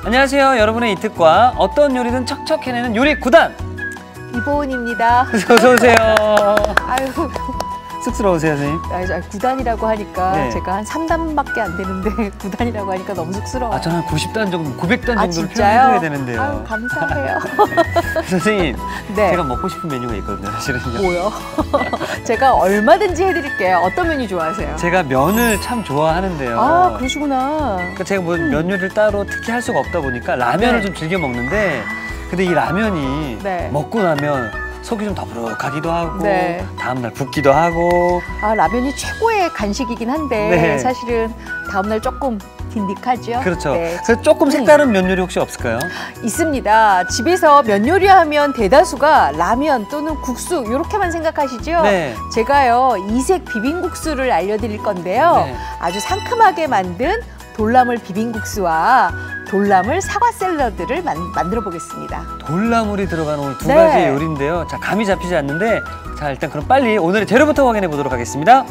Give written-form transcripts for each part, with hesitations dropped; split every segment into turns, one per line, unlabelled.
안녕하세요. 여러분의 이특과 어떤 요리든 척척 해내는 요리 9단
이보은입니다.
어서 오세요.
아유,
쑥스러우세요, 선생님?
9단이라고 하니까
네.
제가 한 3단밖에 안 되는데 9단이라고 하니까 너무 쑥스러워요.
저는 한 90단 정도, 900단 정도를
진짜요?
표현해드려야 되는데요.
아유, 감사해요.
선생님,
네.
제가 먹고 싶은 메뉴가 있거든요, 사실은요.
뭐요? 제가 얼마든지 해드릴게요. 어떤 메뉴 좋아하세요?
제가 면을 참 좋아하는데요.
아, 그러시구나.
그러니까 제가 뭐 면 요리를 따로 특히 할 수가 없다 보니까 라면을
네.
좀 즐겨 먹는데, 근데 이 라면이
네.
먹고 나면 속이 좀 더부룩하기도 하고
네.
다음날 붓기도 하고.
아, 라면이 최고의 간식이긴 한데
네.
사실은 다음날 조금 딘딕하죠?
그렇죠.
네.
그래서 조금 색다른 면 요리 혹시 없을까요?
있습니다. 집에서 면 요리하면 대다수가 라면 또는 국수 이렇게만 생각하시죠?
네.
제가요 이색 비빔국수를 알려드릴 건데요.
네.
아주 상큼하게 만든 돌나물 비빔국수와 돌나물 사과 샐러드를 만들어 보겠습니다.
돌나물이 들어간 오늘 두
네.
가지의 요리인데요. 자, 감이 잡히지 않는데, 자, 일단 그럼 빨리 오늘의 재료부터 확인해 보도록 하겠습니다.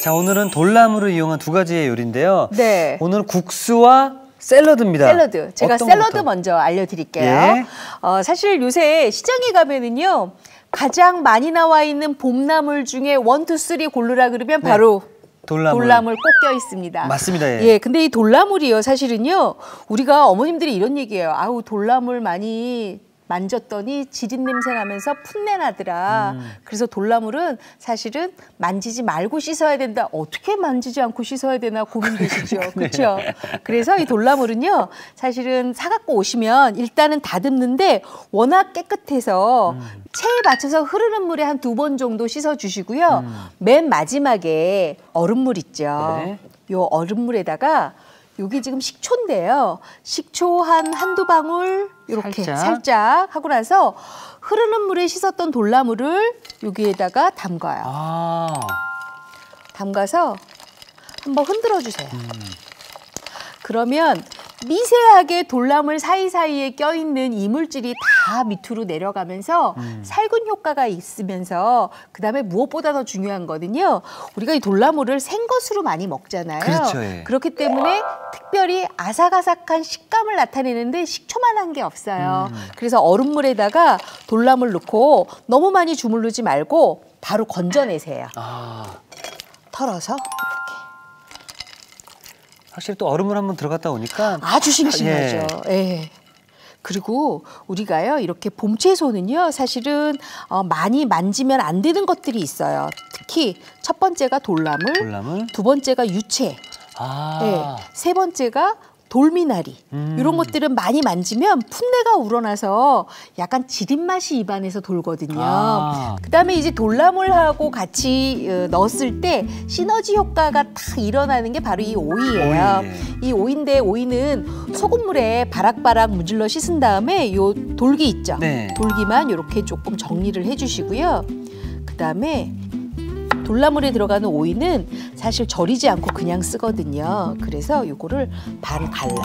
자, 오늘은 돌나물을 이용한 두 가지의 요리인데요.
네.
오늘 국수와 샐러드입니다.
샐러드. 제가
어떤
샐러드
것부터?
먼저 알려드릴게요.
예.
사실 요새 시장에 가면은요. 가장 많이 나와 있는 봄나물 중에 1, 2, 3 고르라 그러면 바로 돌나물 꼭 껴 있습니다.
맞습니다. 예.
예, 근데 이 돌나물이요. 사실은요. 우리가 어머님들이 이런 얘기예요. 아우, 돌나물 많이 만졌더니 지린 냄새 나면서 풋내 나더라. 그래서 돌나물은 사실은 만지지 말고 씻어야 된다. 어떻게 만지지 않고 씻어야 되나 고민되시죠. 그렇죠? 그래서 이 돌나물은요. 사실은 사갖고 오시면 일단은 다듬는데 워낙 깨끗해서 체에 맞춰서 흐르는 물에 한 2번 정도 씻어주시고요. 맨 마지막에 얼음물 있죠.
네.
요 얼음물에다가 여기 지금 식초인데요. 식초 한두 방울 이렇게 살짝 하고 나서 흐르는 물에 씻었던 돌나물을 여기에다가 담가요.
아.
담가서 한번 흔들어 주세요. 그러면 미세하게 돌나물 사이사이에 껴있는 이물질이 다 밑으로 내려가면서 살균 효과가 있으면서 그다음에 무엇보다 더 중요한 거는요. 우리가 이 돌나물을 생것으로 많이 먹잖아요.
그렇죠, 예.
그렇기 때문에 특별히 아삭아삭한 식감을 나타내는데 식초만 한 게 없어요. 그래서 얼음물에다가 돌나물 넣고 너무 많이 주물르지 말고 바로 건져내세요.
아.
털어서
확실히 또 얼음물 한번 들어갔다 오니까
아주 싱싱하죠. 예. 그리고 우리가요 이렇게 봄 채소는요 사실은 많이 만지면 안 되는 것들이 있어요. 특히 첫 번째가 돌나물, 두 번째가 유채, 예, 세 번째가 돌미나리 이런 것들은 많이 만지면 풋내가 우러나서 약간 지린 맛이 입안에서 돌거든요. 그다음에 이제 돌나물하고 같이 넣었을 때 시너지 효과가 딱 일어나는 게 바로 이 오이예요. 이 오이인데 오이는 소금물에 바락바락 문질러 씻은 다음에 요 돌기 있죠.
네.
돌기만 이렇게 조금 정리를 해주시고요. 그다음에 돌나물에 들어가는 오이는 사실 절이지 않고 그냥 쓰거든요. 그래서 요거를 반 갈라요.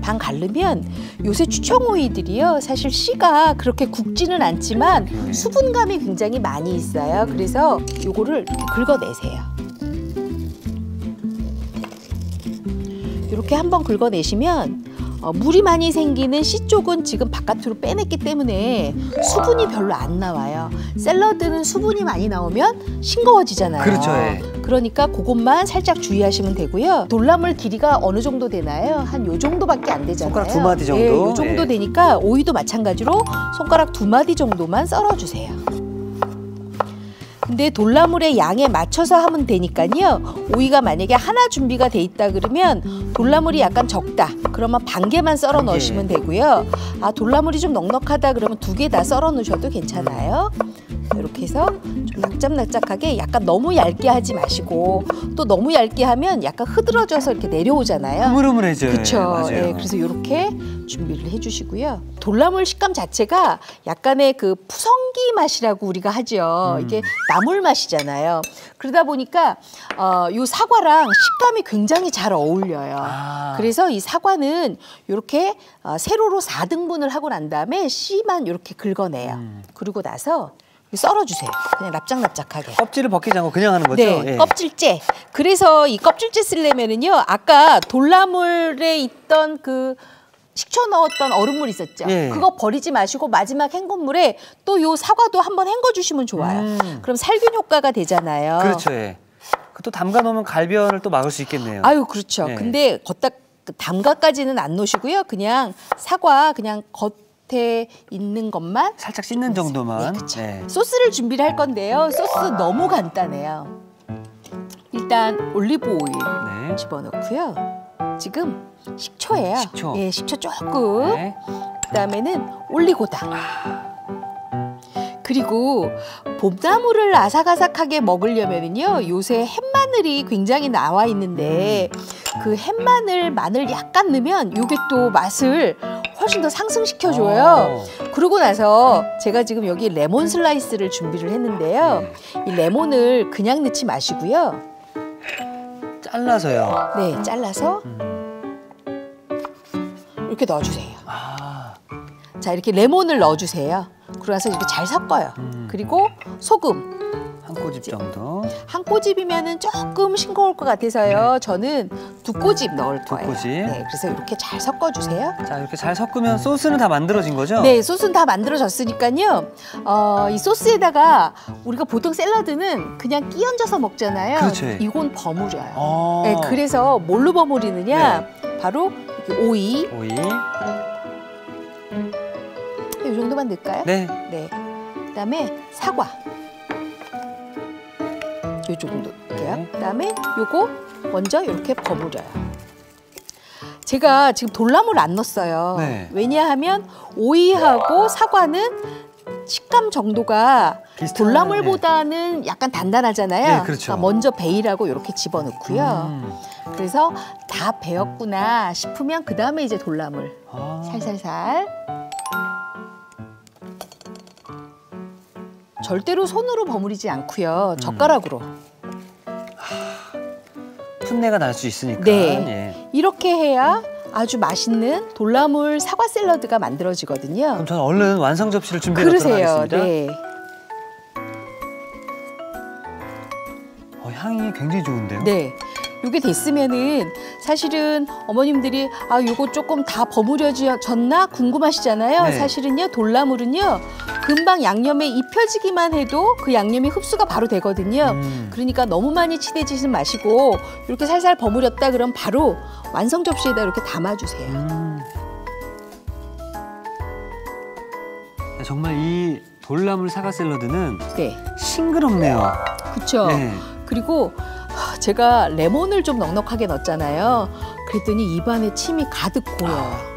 반 갈르면 요새 추청 오이들이요. 사실 씨가 그렇게 굵지는 않지만 수분감이 굉장히 많이 있어요. 그래서 요거를 이렇게 긁어내세요. 이렇게 한번 긁어내시면 물이 많이 생기는 씨 쪽은 지금 바깥으로 빼냈기 때문에 수분이 별로 안 나와요. 샐러드는 수분이 많이 나오면 싱거워지잖아요.
그렇죠. 예.
그러니까 그것만 살짝 주의하시면 되고요. 돌나물 길이가 어느 정도 되나요? 한 요 정도밖에 안 되잖아요.
손가락 2마디 정도?
예, 요 정도
예.
되니까 오이도 마찬가지로 손가락 2마디 정도만 썰어주세요. 근데 돌나물의 양에 맞춰서 하면 되니까요. 오이가 만약에 하나 준비가 돼 있다 그러면 돌나물이 약간 적다. 그러면 반 개만 썰어 넣으시면 되고요. 아, 돌나물이 좀 넉넉하다 그러면 2개 다 썰어 넣으셔도 괜찮아요. 이렇게 해서 좀 납작납작하게 약간 너무 얇게 하지 마시고 또 너무 얇게 하면 약간 흐드러져서 이렇게 내려오잖아요.
흐물흐물해져요.
그렇죠.
맞아요.
예, 그래서 이렇게 준비를 해주시고요. 돌나물 식감 자체가 약간의 그 푸성기 맛이라고 우리가 하죠. 이게 나물 맛이잖아요. 그러다 보니까 요 사과랑 식감이 굉장히 잘 어울려요. 그래서 이 사과는 이렇게 세로로 4등분을 하고 난 다음에 씨만 이렇게 긁어내요. 그리고 나서 썰어주세요. 그냥 납작납작하게.
껍질을 벗기지 않고 그냥 하는 거죠?
네,
예.
껍질째. 그래서 이 껍질째 쓰려면은요, 아까 돌나물에 있던 그 식초 넣었던 얼음물 있었죠?
예.
그거 버리지 마시고 마지막 헹궈물에 또 요 사과도 한번 헹궈주시면 좋아요. 그럼 살균 효과가 되잖아요.
그렇죠. 예. 또 담가 놓으면 갈변을 또 막을 수 있겠네요.
아유, 그렇죠.
예.
근데 걷다 담가까지는 안 놓으시고요. 그냥 사과 그냥 겉에 있는 것만
살짝 씻는 정도만.
네, 그렇죠.
예.
소스를 준비를 할 건데요. 소스 너무 간단해요. 일단 올리브 오일
네.
집어넣고요. 지금 식초예요.
식초.
예, 식초 조금.
네.
그다음에는 올리고당. 그리고 봄나물을 아삭아삭하게 먹으려면요, 요새 햇마늘이 굉장히 나와 있는데 그 햇마늘 마늘 약간 넣으면 요게 또 맛을 훨씬 더 상승시켜줘요. 그러고 나서 제가 지금 여기 레몬 슬라이스를 준비를 했는데요. 이 레몬을 그냥 넣지 마시고요.
잘라서요.
네, 잘라서 이렇게 넣어주세요. 자, 이렇게 레몬을 넣어주세요. 그러고 나서 이렇게 잘 섞어요. 그리고 소금.
한 꼬집 정도.
한 꼬집이면은 조금 싱거울 것 같아서요. 저는 2꼬집 넣을 거예요.
꼬집.
네, 그래서 이렇게 잘 섞어주세요.
자, 이렇게 잘 섞으면 소스는 다 만들어진 거죠?
네, 소스는 다 만들어졌으니까요. 이 소스에다가 우리가 보통 샐러드는 그냥 끼 얹어서 먹잖아요.
그렇죠.
이건 버무려요. 네, 그래서 뭘로 버무리느냐? 바로 이렇게 오이.
오이.
이 정도만 넣을까요?
네.
네. 그다음에 사과. 요 정도 넣을게요.
네.
그다음에 요거 먼저 이렇게 버무려요. 제가 지금 돌나물 안 넣었어요.
네.
왜냐하면 오이하고 사과는 식감 정도가
비슷한,
돌나물보다는 약간 단단하잖아요.
네, 그렇죠.
그러니까 먼저 베이라고 이렇게 집어넣고요. 그래서 다 베었구나 싶으면 그 다음에 이제 돌나물 살살살. 절대로 손으로 버무리지 않고요. 젓가락으로.
풋내가 날 수 있으니까.
네.
예.
이렇게 해야 아주 맛있는 돌나물 사과 샐러드가 만들어지거든요.
그럼 저는 얼른 완성 접시를 준비해 놓도록
그러세요.
하겠습니다.
네.
향이 굉장히 좋은데요?
네. 요게 됐으면은 사실은 어머님들이 요거 조금 다 버무려졌나 궁금하시잖아요.
네.
사실은요, 돌나물은요, 금방 양념에 입혀지기만 해도 그 양념이 흡수가 바로 되거든요. 그러니까 너무 많이 치대지지 마시고 이렇게 살살 버무렸다 그럼 바로 완성 접시에다 이렇게 담아주세요.
정말 이 돌나물 사과 샐러드는
네.
싱그럽네요.
그렇죠.
네.
그리고 제가 레몬을 좀 넉넉하게 넣었잖아요. 그랬더니 입안에 침이 가득 고여요.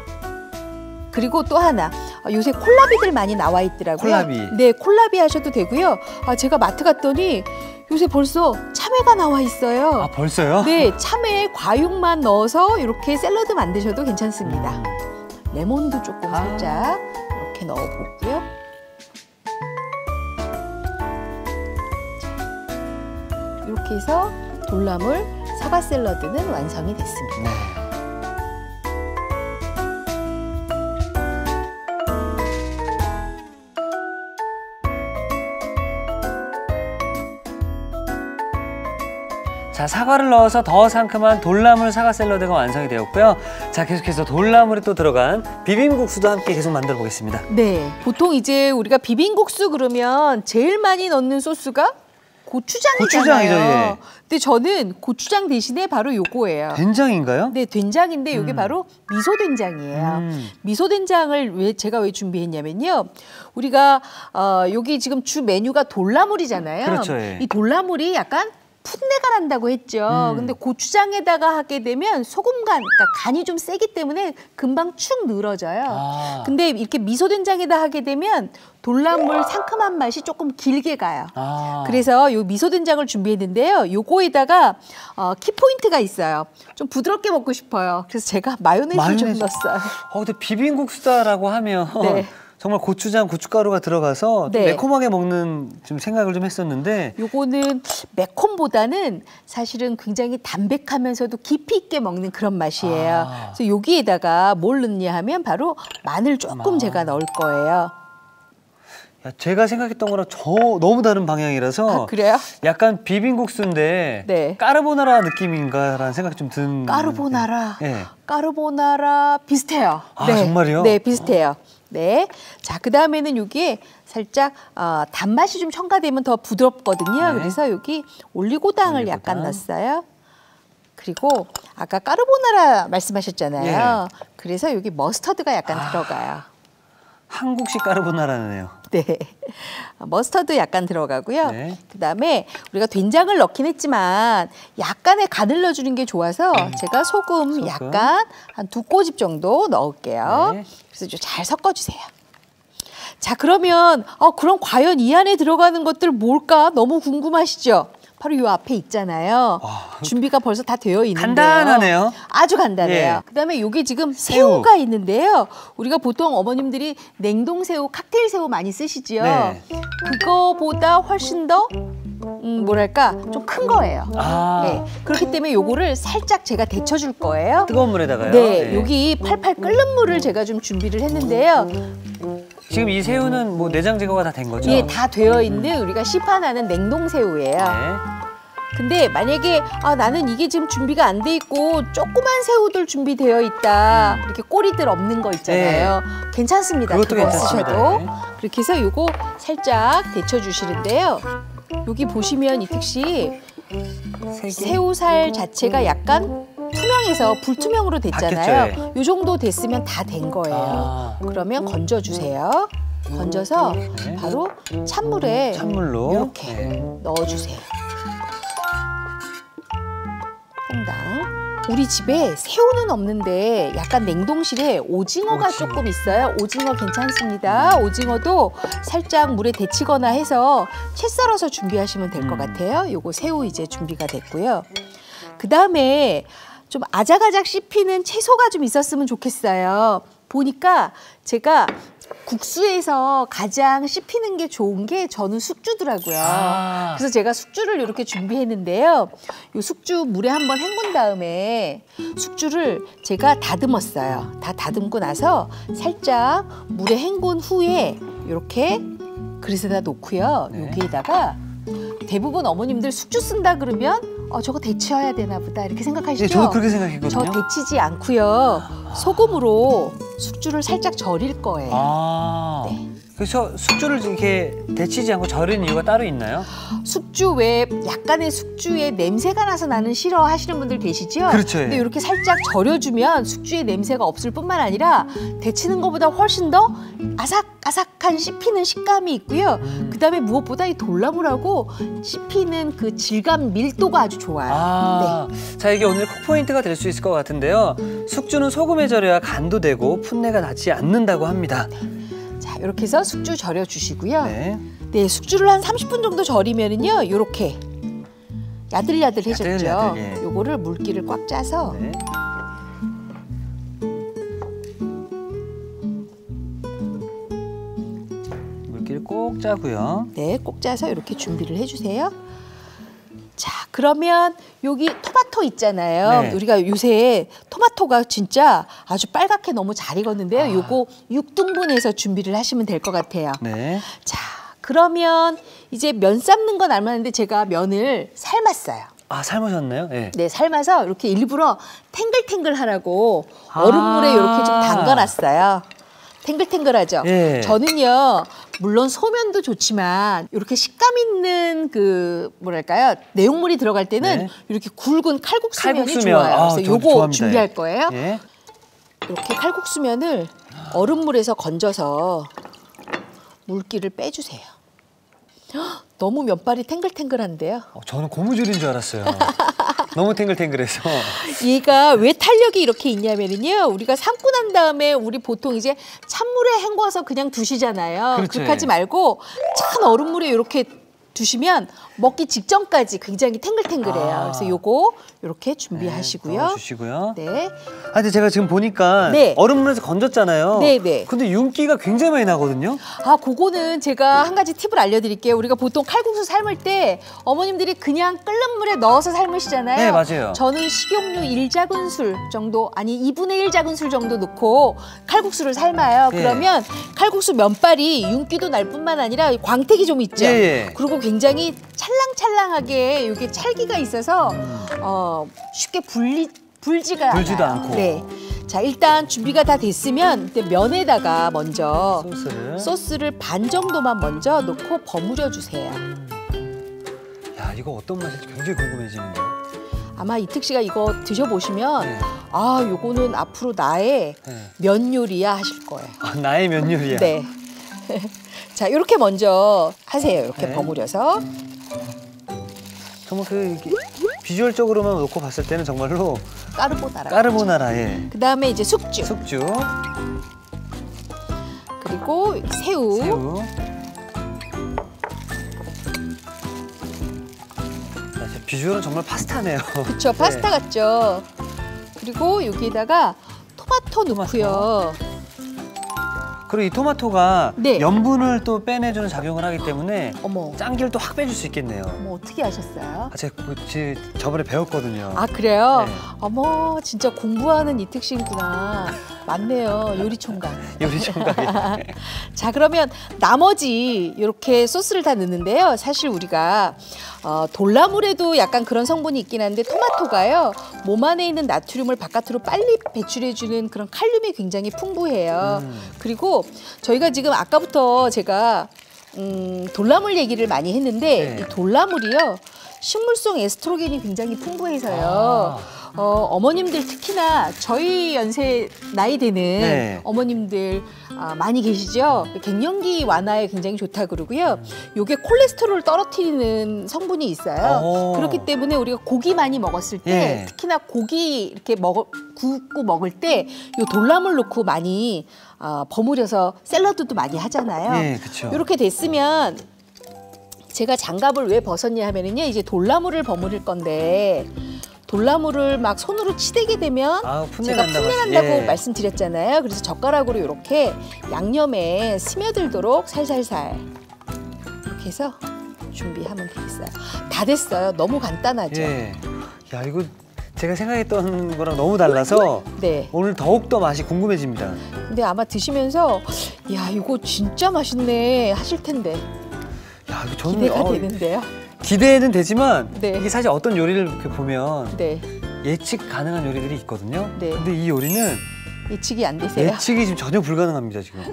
그리고 또 하나, 요새 콜라비들 많이 나와 있더라고요.
콜라비.
네, 콜라비 하셔도 되고요. 제가 마트 갔더니 요새 벌써 참외가 나와 있어요.
벌써요?
네, 참외 과육만 넣어서 이렇게 샐러드 만드셔도 괜찮습니다. 레몬도 조금 살짝 이렇게 넣어보고요. 이렇게 해서 돌나물 사과 샐러드는 완성이 됐습니다.
네. 자, 사과를 넣어서 더 상큼한 돌나물 사과 샐러드가 완성이 되었고요. 자, 계속해서 돌나물이 또 들어간 비빔국수도 함께 계속 만들어 보겠습니다.
네, 보통 이제 우리가 비빔국수 그러면 제일 많이 넣는 소스가 고추장이잖아요.
고추장이죠, 예.
근데 저는 고추장 대신에 바로 요거예요.
된장인가요?
네, 된장인데 이게 바로 미소 된장이에요. 미소 된장을 제가 왜 준비했냐면요. 우리가 여기 지금 주 메뉴가 돌나물이잖아요.
그렇죠, 예.
이 돌나물이 약간 풋내가 난다고 했죠. 근데 고추장에다가 하게 되면 소금 간, 그러니까 간이 좀 세기 때문에 금방 축 늘어져요.
아.
근데 이렇게 미소 된장에다 하게 되면 돌나물 상큼한 맛이 조금 길게 가요.
아.
그래서 요 미소 된장을 준비했는데요. 요거에다가 키포인트가 있어요. 좀 부드럽게 먹고 싶어요. 그래서 제가 마요네즈를 좀
마요네즈.
넣었어요.
근데 비빔국수다라고 하면
네.
정말 고추장, 고춧가루가 들어가서 좀
네.
매콤하게 먹는 좀 생각을 좀 했었는데
요거는 매콤보다는 사실은 굉장히 담백하면서도 깊이 있게 먹는 그런 맛이에요.
아.
그래서 여기에다가 뭘 넣냐 하면 바로 마늘 조금 제가 넣을 거예요.
야, 제가 생각했던 거랑 너무 다른 방향이라서
아, 그래요?
약간 비빔국수인데
네.
까르보나라 느낌인가라는 생각이 좀 든.
까르보나라.
네.
까르보나라 비슷해요.
아, 정말요?
네, 비슷해요. 네. 자, 그다음에는 여기에 살짝 단맛이 좀 첨가되면 더 부드럽거든요.
네.
그래서 여기 올리고당을
올리고당.
약간 넣었어요. 그리고 아까 까르보나라 말씀하셨잖아요. 그래서 여기 머스터드가 약간 들어가요.
한국식 까르보나라네요.
네. 머스터드 약간 들어가고요.
네.
그다음에 우리가 된장을 넣긴 했지만 약간의 간을 넣어주는 게 좋아서 제가 소금 약간 한 2꼬집 정도 넣을게요.
네.
그래서 좀 잘 섞어주세요. 자, 그러면 그럼 과연 이 안에 들어가는 것들 뭘까? 너무 궁금하시죠? 바로 이 앞에 있잖아요. 준비가 벌써 다 되어 있는데요.
간단하네요.
아주 간단해요.
예.
그다음에 여기 지금 새우가 있는데요. 우리가 보통 어머님들이 냉동새우, 칵테일 새우 많이 쓰시지요.
네.
그거보다 훨씬 더 뭐랄까 좀 큰 거예요.
아.
네. 그렇기 때문에 요거를 살짝 제가 데쳐줄 거예요.
뜨거운 물에다가요.
네, 여기 팔팔 끓는 물을 제가 좀 준비를 했는데요.
지금 이 새우는 뭐 내장 제거가 다 된 거죠?
예, 다 되어 있는 우리가 시판하는 냉동새우예요.
네.
근데 만약에 나는 이게 지금 준비가 안 돼 있고 조그만 새우들 준비되어 있다. 이렇게 꼬리들 없는 거 있잖아요. 괜찮습니다.
그것도
그거
괜찮습니다.
쓰셔도.
네.
그렇게 해서 요거 살짝 데쳐주시는데요. 여기 보시면 이특 씨 새우살 자체가 약간 투명해서 불투명으로 됐잖아요.
바뀌었죠,
요 정도 됐으면 다 된 거예요.
아.
그러면 건져주세요. 건져서
네.
바로 찬물에
찬물로
이렇게
네.
넣어주세요. 퐁당. 우리 집에 새우는 없는데 약간 냉동실에 오징어가 조금 있어요. 오징어 괜찮습니다. 오징어도 살짝 물에 데치거나 해서 채 썰어서 준비하시면 될 것 같아요. 요거 새우 이제 준비가 됐고요. 그다음에 좀 아작아작 씹히는 채소가 좀 있었으면 좋겠어요. 보니까 제가 국수에서 가장 씹히는 게 좋은 게 저는 숙주더라고요.
아.
그래서 제가 숙주를 이렇게 준비했는데요. 이 숙주 물에 한번 헹군 다음에 숙주를 제가 다듬었어요. 다 다듬고 나서 살짝 물에 헹군 후에 이렇게 그릇에다 놓고요.
네.
여기에다가 대부분 어머님들 숙주 쓴다 그러면 저거 데쳐야 되나 보다 이렇게 생각하시죠?
네, 저도 그렇게
저
생각했거든요.
데치지 않고요. 소금으로 숙주를 살짝 절일 거예요.
아.
네.
그래서 숙주를 이렇게 데치지 않고 절이는 이유가 따로 있나요?
숙주 외에 약간의 숙주에 냄새가 나서 나는 싫어하시는 분들 계시죠?
그렇죠, 예.
근데 이렇게 살짝 절여주면 숙주의 냄새가 없을 뿐만 아니라 데치는 것보다 훨씬 더 아삭아삭한 씹히는 식감이 있고요. 그다음에 무엇보다 이 돌나물하고 씹히는 그 질감 밀도가 아주 좋아요.
아, 자 이게 오늘 콕 포인트가 될 수 있을 것 같은데요. 숙주는 소금에 절여야 간도 되고 풋내가 나지 않는다고 합니다.
자, 이렇게 해서 숙주 절여 주시고요.
네.
네, 숙주를 한 30분 정도 절이면은요, 이렇게 야들야들해졌죠.
야들야들, 예.
요거를 물기를 꽉 짜서
네. 물기를 꼭 짜고요.
네, 꼭 짜서 이렇게 준비를 해주세요. 자, 그러면 여기 토마토 있잖아요.
네.
우리가 요새 토마토가 진짜 아주 빨갛게 너무 잘 익었는데요. 요거 6등분해서 준비를 하시면 될 것 같아요.
네.
자, 그러면 이제 면 삶는 건 알만한데 제가 면을 삶았어요.
아, 삶으셨나요? 네.
네, 삶아서 이렇게 일부러 탱글탱글하라고 얼음물에 이렇게 좀 담가놨어요. 탱글탱글하죠.
예.
저는요, 물론 소면도 좋지만 이렇게 식감 있는 그 뭐랄까요, 내용물이 들어갈 때는
네.
이렇게 굵은 칼국수면이
칼국수면.
좋아요.
아,
그래서 요거
좋아합니다.
준비할 거예요.
예.
이렇게 칼국수면을 얼음물에서 건져서 물기를 빼주세요. 헉, 너무 면발이 탱글탱글한데요.
저는 고무줄인 줄 알았어요. 너무 탱글탱글해서.
얘가 왜 탄력이 이렇게 있냐면요, 우리가 삶고 난 다음에 우리 보통 이제 찬물에 헹궈서 그냥 두시잖아요.
그렇죠.
그렇게 하지 말고 찬 얼음물에 이렇게 두시면 먹기 직전까지 굉장히 탱글탱글해요. 그래서 요거 이렇게 준비하시고요.
주시고요.
네.
아, 근데 제가 지금 보니까
네.
얼음물에서 건졌잖아요.
네, 네.
근데 윤기가 굉장히 많이 나거든요.
아, 그거는 제가 한 가지 팁을 알려드릴게요. 우리가 보통 칼국수 삶을 때 어머님들이 그냥 끓는 물에 넣어서 삶으시잖아요.
네, 맞아요.
저는 식용유 1작은술 정도, 아니 2분의 1작은술 정도 넣고 칼국수를 삶아요.
예.
그러면 칼국수 면발이 윤기도 날 뿐만 아니라 광택이 좀 있죠.
예.
그리고 굉장히 찰랑찰랑하게 이게 찰기가 있어서 쉽게 불지도
않고.
네. 자, 일단 준비가 다 됐으면 이때 면에다가 먼저 소스를 반 정도만 먼저 넣고 버무려 주세요.
야, 이거 어떤 맛일지 굉장히 궁금해지는데요.
아마 이특 씨가 이거 드셔보시면
네.
아, 요거는 앞으로 나의
네.
면 요리야 하실 거예요.
아, 나의 면 요리야.
네. 자, 이렇게 먼저 하세요. 이렇게
네.
버무려서.
정말 이렇게 비주얼적으로만 놓고 봤을 때는 정말로
까르보나라.
까르보나라. 예.
그다음에 이제 숙주. 그리고 새우.
비주얼은 정말 파스타네요.
그렇죠. 파스타 같죠. 그리고 여기에다가 토마토 넣고요.
그리고 이 토마토가
네.
염분을 또 빼내주는 작용을 하기 때문에
어머.
짠기를 또 확 빼줄 수 있겠네요.
어머, 어떻게 아셨어요?
아, 제가 저번에 배웠거든요.
아, 그래요?
네.
어머, 진짜 공부하는 이특 씨구나. 맞네요. 요리총각.
요리총각이.
자, 그러면 나머지 이렇게 소스를 다 넣는데요. 사실 우리가 돌나물에도 약간 그런 성분이 있긴 한데 토마토가요, 몸 안에 있는 나트륨을 바깥으로 빨리 배출해주는 그런 칼륨이 굉장히 풍부해요. 그리고 저희가 지금 아까부터 제가 돌나물 얘기를 많이 했는데
네.
이 돌나물이요, 식물성 에스트로겐이 굉장히 풍부해서요. 어머님들 특히나 저희 연세 나이 되는
네.
어머님들 많이 계시죠. 갱년기 완화에 굉장히 좋다 그러고요. 요게 콜레스테롤을 떨어뜨리는 성분이 있어요. 그렇기 때문에 우리가 고기 많이 먹었을 때
예.
특히나 고기 이렇게 굽고 먹을 때 요 돌나물 넣고 많이 버무려서 샐러드도 많이 하잖아요.
예, 그렇죠.
이렇게 됐으면 제가 장갑을 왜 벗었냐 하면은요, 이제 돌나물을 버무릴 건데 돌나물을 막 손으로 치대게 되면 제가 풋내 난다고 말씀드렸잖아요. 그래서 젓가락으로 이렇게 양념에 스며들도록 살살살 이렇게 해서 준비하면 되겠어요. 다 됐어요. 너무 간단하죠.
예. 야, 이거 제가 생각했던 거랑 너무 달라서
네.
오늘 더욱더 맛이 궁금해집니다.
근데 아마 드시면서 야, 이거 진짜 맛있네 하실 텐데.
야, 이거 저는
기대가 되는데요.
기대는 되지만
네.
이게 사실 어떤 요리를 이렇게 보면
네.
예측 가능한 요리들이 있거든요.
네.
근데 이 요리는
예측이 안 되세요?
예측이 지금 전혀 불가능합니다, 지금.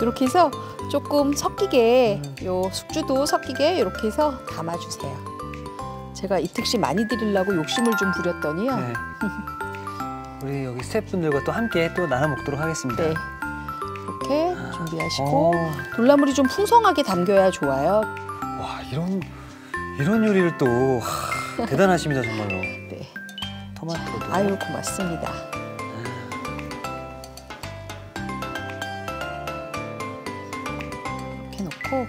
이렇게 해서 조금 섞이게, 요 숙주도 섞이게 이렇게 해서 담아주세요. 제가 이특 씨 많이 드리려고 욕심을 좀 부렸더니요.
네. 우리 여기 스태프분들과 또 함께 또 나눠 먹도록 하겠습니다.
네. 이렇게 준비하시고 돌나물이 좀 풍성하게 담겨야 좋아요.
와, 이런 요리를 또 대단하십니다, 정말로.
네.
토마토도.
아유, 고맙습니다. 이렇게 넣고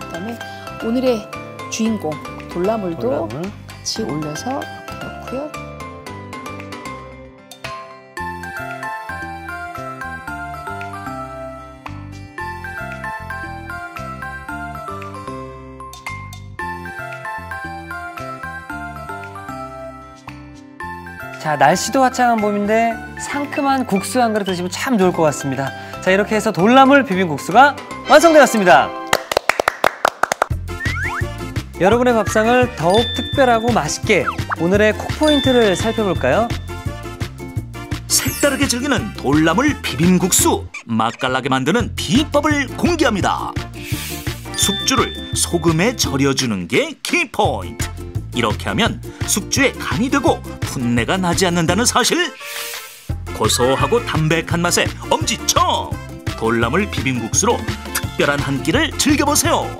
그다음에 오늘의 주인공 돌나물도 같이 올려서 이렇게 넣고요.
자, 날씨도 화창한 봄인데 상큼한 국수 한 그릇 드시면 참 좋을 것 같습니다. 자, 이렇게 해서 돌나물 비빔국수가 완성되었습니다. 여러분의 밥상을 더욱 특별하고 맛있게 오늘의 콕 포인트를 살펴볼까요?
색다르게 즐기는 돌나물 비빔국수, 맛깔나게 만드는 비법을 공개합니다. 숙주를 소금에 절여주는 게 키포인트. 이렇게 하면 숙주에 간이 되고 풋내가 나지 않는다는 사실. 고소하고 담백한 맛에 엄지척! 돌나물 비빔국수로 특별한 한 끼를 즐겨보세요.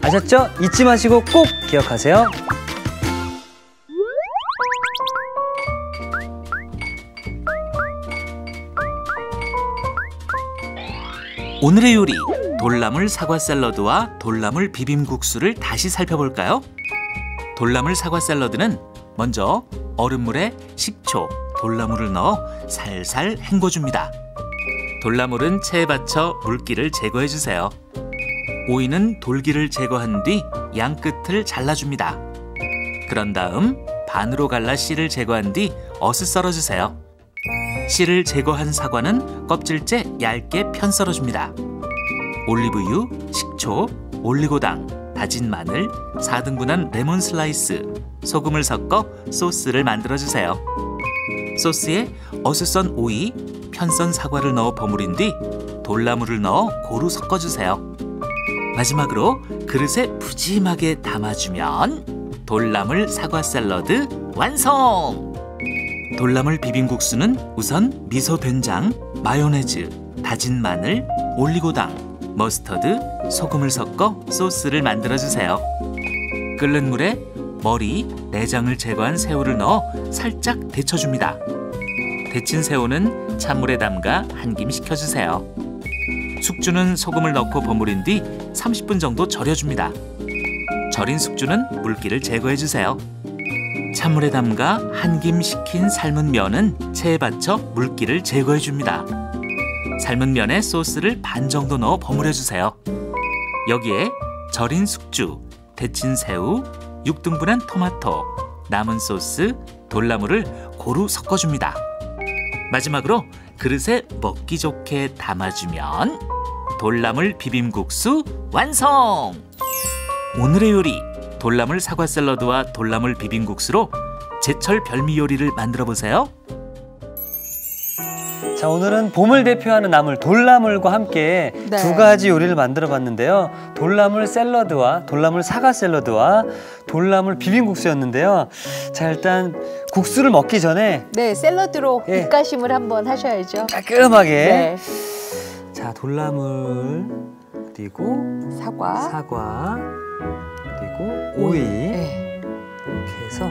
아셨죠? 잊지 마시고 꼭 기억하세요.
오늘의 요리, 돌나물 사과 샐러드와 돌나물 비빔국수를 다시 살펴볼까요? 돌나물 사과 샐러드는 먼저 얼음물에 식초, 돌나물을 넣어 살살 헹궈줍니다. 돌나물은 체에 받쳐 물기를 제거해주세요. 오이는 돌기를 제거한 뒤 양끝을 잘라줍니다. 그런 다음 반으로 갈라 씨를 제거한 뒤 어슷 썰어주세요. 씨를 제거한 사과는 껍질째 얇게 편 썰어줍니다. 올리브유, 식초, 올리고당, 다진 마늘, 4등분한 레몬 슬라이스, 소금을 섞어 소스를 만들어주세요. 소스에 어슷 썬 오이, 편 썬 사과를 넣어 버무린 뒤 돌나물을 넣어 고루 섞어주세요. 마지막으로 그릇에 푸짐하게 담아주면 돌나물 사과 샐러드 완성! 돌나물 비빔국수는 우선 미소 된장, 마요네즈, 다진 마늘, 올리고당, 머스터드, 소금을 섞어 소스를 만들어주세요. 끓는 물에 머리, 내장을 제거한 새우를 넣어 살짝 데쳐줍니다. 데친 새우는 찬물에 담가 한 김 식혀주세요. 숙주는 소금을 넣고 버무린 뒤 30분 정도 절여줍니다. 절인 숙주는 물기를 제거해주세요. 찬물에 담가 한 김 식힌 삶은 면은 체에 받쳐 물기를 제거해줍니다. 삶은 면에 소스를 반 정도 넣어 버무려주세요. 여기에 절인 숙주, 데친 새우, 6등분한 토마토, 남은 소스, 돌나물을 고루 섞어줍니다. 마지막으로 그릇에 먹기 좋게 담아주면 돌나물 비빔국수 완성! 오늘의 요리, 돌나물 사과 샐러드와 돌나물 비빔국수로 제철 별미 요리를 만들어보세요.
자, 오늘은 봄을 대표하는 나물 돌나물과 함께
네.
두 가지 요리를 만들어 봤는데요. 돌나물 샐러드와 돌나물 사과 샐러드와 돌나물 비빔국수였는데요. 자, 일단 국수를 먹기 전에
네, 샐러드로
예.
입가심을 한번 하셔야죠.
깔끔하게
네.
자, 돌나물 그리고 사과 그리고 오이
네.
이렇게 해서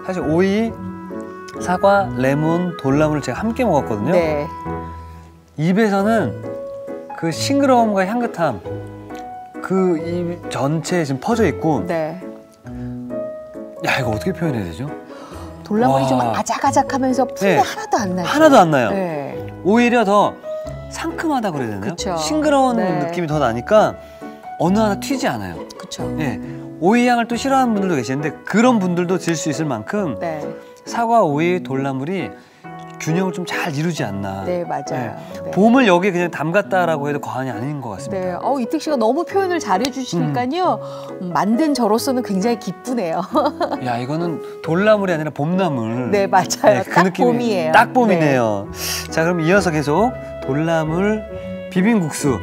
사실 오이, 사과, 레몬, 돌나물을 제가 함께 먹었거든요.
네.
입에서는 그 싱그러움과 향긋함 그 입 전체에 지금 퍼져 있고
네.
야, 이거 어떻게 표현해야 되죠?
돌나물이
와.
좀 아작아작하면서 풋내
네.
하나도 안 나죠.
하나도 안 나요.
네.
오히려 더 상큼하다고 그래야 되나요?
그쵸.
싱그러운
네.
느낌이 더 나니까 어느 하나 튀지 않아요.
그렇죠.
예. 오이 향을 또 싫어하는 분들도 계시는데 그런 분들도 질 수 있을 만큼
네.
사과, 오이, 돌나물이 균형을 좀 잘 이루지 않나.
네, 맞아요. 네.
봄을 여기에 그냥 담갔다라고 해도 과언이 아닌 것 같습니다.
네, 이택 씨가 너무 표현을 잘해주시니까요. 만든 저로서는 굉장히 기쁘네요.
야, 이거는 돌나물이 아니라 봄나물.
네, 맞아요.
그
딱
느낌이
봄이에요.
딱 봄이네요. 자, 그럼 이어서 계속 돌나물 비빔국수.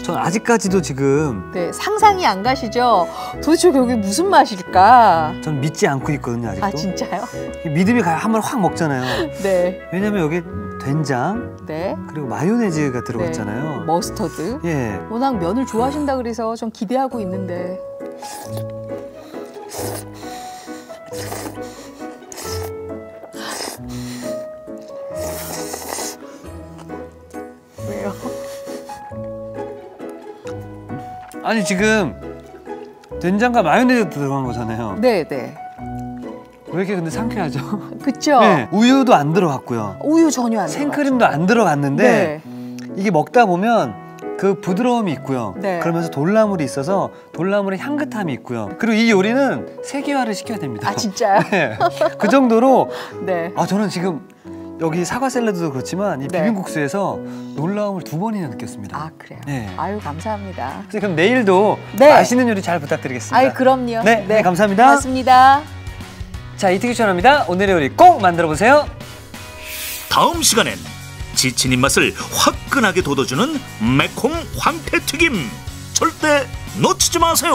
전 아직까지도 지금
네, 상상이 안 가시죠? 도대체 여기 무슨 맛일까?
전 믿지 않고 있거든요, 아직도.
아, 진짜요?
믿음이 가야 한 번 확 먹잖아요.
네,
왜냐면 여기 된장
네.
그리고 마요네즈가 들어갔잖아요.
머스터드.
예.
워낙 면을 좋아하신다 그래서 전 기대하고 있는데. 왜요?
아니, 지금 된장과 마요네즈 들어간 거잖아요.
네, 네.
왜 이렇게 근데 상쾌하죠?
그쵸?
네. 우유도 안 들어갔고요.
우유 전혀 안
생크림도 안
들어갔죠.
들어갔는데
네.
이게 먹다 보면 그 부드러움이 있고요.
네.
그러면서 돌나물이 있어서 돌나물의 향긋함이 있고요. 그리고 이 요리는 세계화를 시켜야 됩니다.
아 진짜요?
네. 그 정도로
네.
저는 지금 여기 사과 샐러드도 그렇지만 이
네.
비빔국수에서 놀라움을 2번이나 느꼈습니다.
아 그래요.
네.
아유 감사합니다.
선생님, 그럼 내일도
네.
맛있는 요리 잘 부탁드리겠습니다.
아유 그럼요.
네, 감사합니다.
고맙습니다.
자, 이특희 추천합니다. 오늘의 요리 꼭 만들어 보세요.
다음 시간엔 지친 입맛을 화끈하게 돋워주는 매콤 황태튀김 절대 놓치지 마세요.